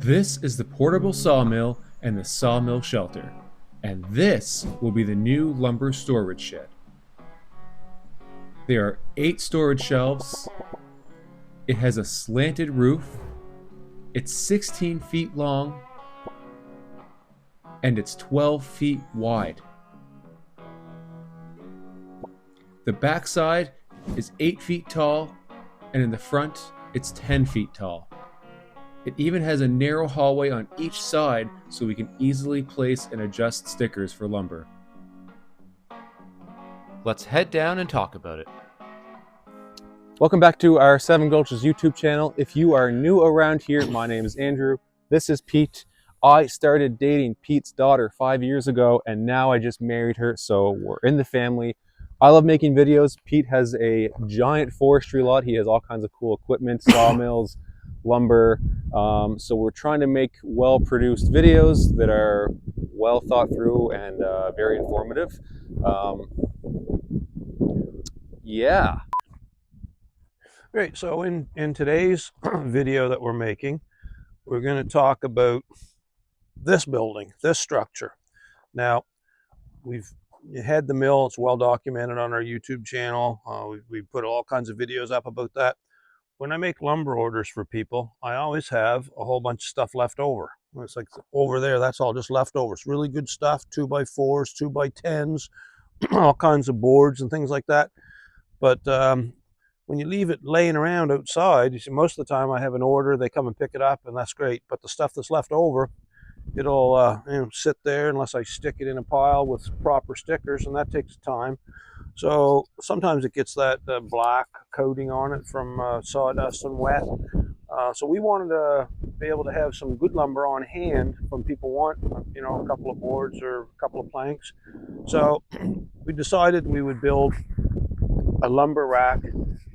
This is the portable sawmill and the sawmill shelter, and this will be the new lumber storage shed. There are 8 storage shelves. It has a slanted roof. It's 16 feet long and it's 12 feet wide. The backside is 8 feet tall, and in the front it's 10 feet tall. It even has a narrow hallway on each side so we can easily place and adjust stickers for lumber. Let's head down and talk about it. Welcome back to our 7 Gulches YouTube channel. If you are new around here, my name is Andrew. This is Pete. I started dating Pete's daughter 5 years ago, and now I just married her, so we're in the family. I love making videos. Pete has a giant forestry lot. He has all kinds of cool equipment, sawmills, lumber. So we're trying to make well-produced videos that are well thought through and very informative. Yeah. Great. So in today's video that we're making, we're going to talk about this building, this structure. Now, we've had the mill. It's well documented on our YouTube channel. We put all kinds of videos up about that. When I make lumber orders for people, I always have a whole bunch of stuff left over. It's like over there, that's all just leftovers. Really good stuff, 2x4s, 2x10s, all kinds of boards and things like that. But when you leave it laying around outside, you see, most of the time I have an order, they come and pick it up, and that's great. But the stuff that's left over, it'll sit there unless I stick it in a pile with proper stickers, and that takes time. So sometimes it gets that black coating on it from sawdust and wet. So we wanted to be able to have some good lumber on hand when people want, a couple of boards or a couple of planks. So we decided we would build a lumber rack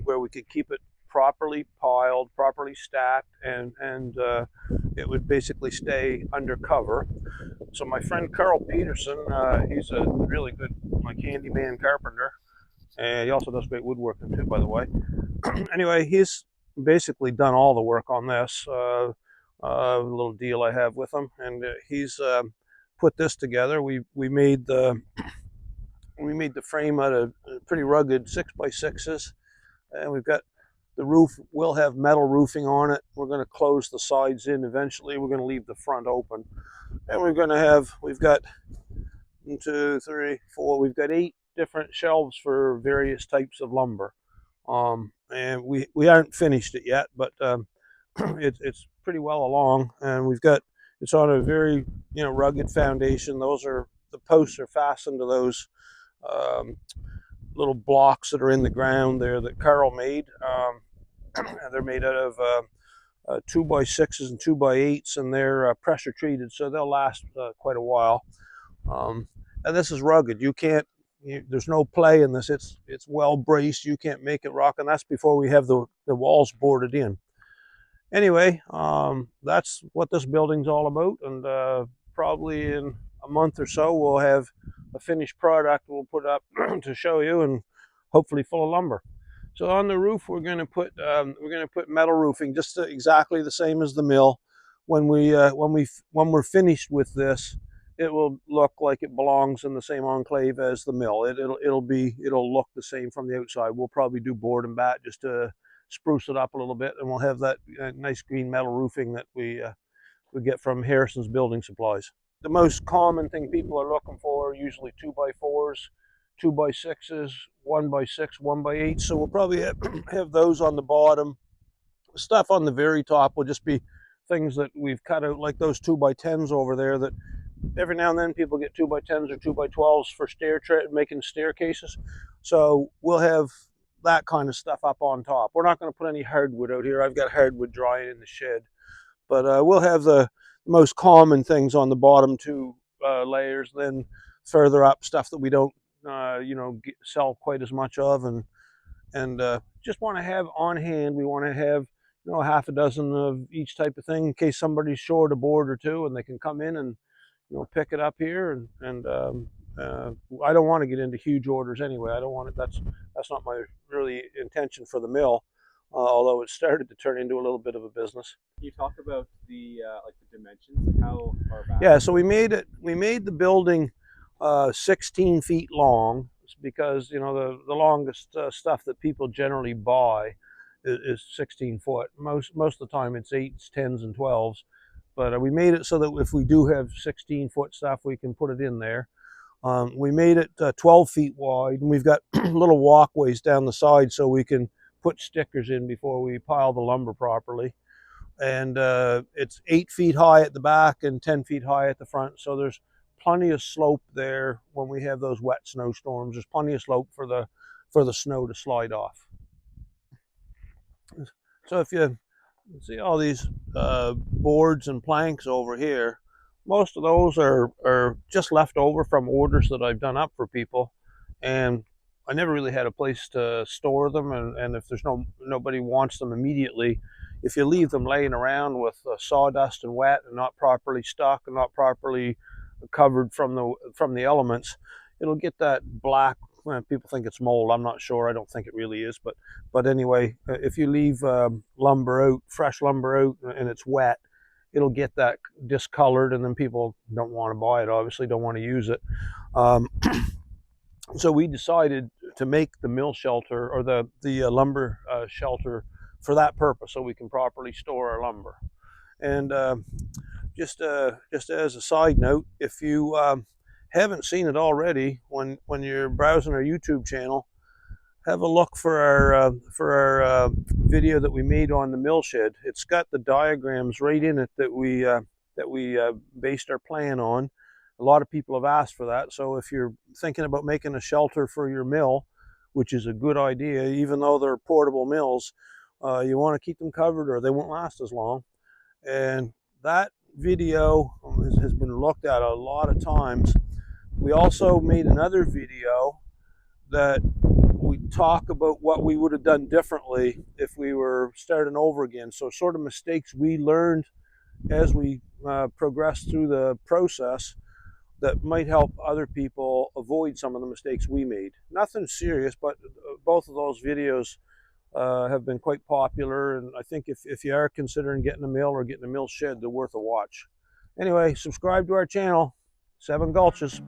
where we could keep it properly piled, properly stacked, and it would basically stay under cover. So my friend Carl Peterson, he's a really good handyman carpenter, and he also does great woodworking too, by the way. Anyway, he's basically done all the work on this little deal I have with him, and he's put this together. We made the frame out of pretty rugged 6x6s, and we've got the roof. We'll have metal roofing on it. We're going to close the sides in eventually. We're going to leave the front open, and we've got 1, 2, 3, 4. We've got 8 different shelves for various types of lumber, and we aren't finished it yet, but it's pretty well along, and it's on a very rugged foundation. The posts are fastened to those little blocks that are in the ground there that Carl made. They're made out of 2x6s and 2x8s, and they're pressure treated, so they'll last quite a while. And this is rugged. There's no play in this. It's well braced. You can't make it rock, and that's before we have the walls boarded in. Anyway, that's what this building's all about, and probably in a month or so we'll have a finished product we'll put up to show you, and hopefully full of lumber. So on the roof, we're going to put metal roofing, just exactly the same as the mill. When we're finished with this, it will look like it belongs in the same enclave as the mill. It'll look the same from the outside. We'll probably do board and bat just to spruce it up a little bit, and we'll have that nice green metal roofing that we get from Harrison's Building Supplies. The most common thing people are looking for are usually 2x4s, 2x6s, 1x6, 1x8. So we'll probably have those on the bottom. Stuff on the very top will just be things that we've cut out, like those 2x10s over there, that every now and then people get 2x10s or 2x12s for making staircases. So we'll have that kind of stuff up on top. We're not going to put any hardwood out here. I've got hardwood drying in the shed, but we'll have the most common things on the bottom 2 layers. Then further up, stuff that we don't sell quite as much of, and just want to have on hand. We want to have half a dozen of each type of thing in case somebody's short a board or 2, and they can come in and pick it up here. And I don't want to get into huge orders anyway. I don't want it. That's not my really intention for the mill. although it started to turn into a little bit of a business. Can you talk about the like the dimensions, like how far back? Yeah, so we made the building 16 feet long, because you know the longest stuff that people generally buy is 16 foot. Most of the time it's 8s, 10s, and 12s. But we made it so that if we do have 16-foot stuff, we can put it in there. We made it 12 feet wide, and we've got little walkways down the side so we can put stickers in before we pile the lumber properly. And it's 8 feet high at the back and 10 feet high at the front, so there's plenty of slope there when we have those wet snowstorms. There's plenty of slope for the snow to slide off. So if you see all these boards and planks over here, most of those are just left over from orders that I've done up for people, and I never really had a place to store them, and if there's nobody wants them immediately, if you leave them laying around with sawdust and wet and not properly stuck and not properly covered from the elements, it'll get that black. Well, people think it's mold. I'm not sure. I don't think it really is, but anyway, if you leave lumber out, fresh lumber out, and it's wet, it'll get that discolored, and then people don't want to buy it. Obviously, don't want to use it. So we decided to make the mill shelter, or the lumber shelter, for that purpose, so we can properly store our lumber. And just as a side note, if you haven't seen it already, when you're browsing our YouTube channel, have a look for our video that we made on the mill shed. It's got the diagrams right in it that we based our plan on. A lot of people have asked for that, so if you're thinking about making a shelter for your mill, which is a good idea, even though they're portable mills, you want to keep them covered or they won't last as long. And that video has been looked at a lot of times. We also made another video that we talk about what we would have done differently if we were starting over again. So sort of mistakes we learned as we progressed through the process that might help other people avoid some of the mistakes we made. Nothing serious, but both of those videos have been quite popular, and I think if you are considering getting a mill or getting a mill shed, they're worth a watch. Anyway, subscribe to our channel, 7 Gulches.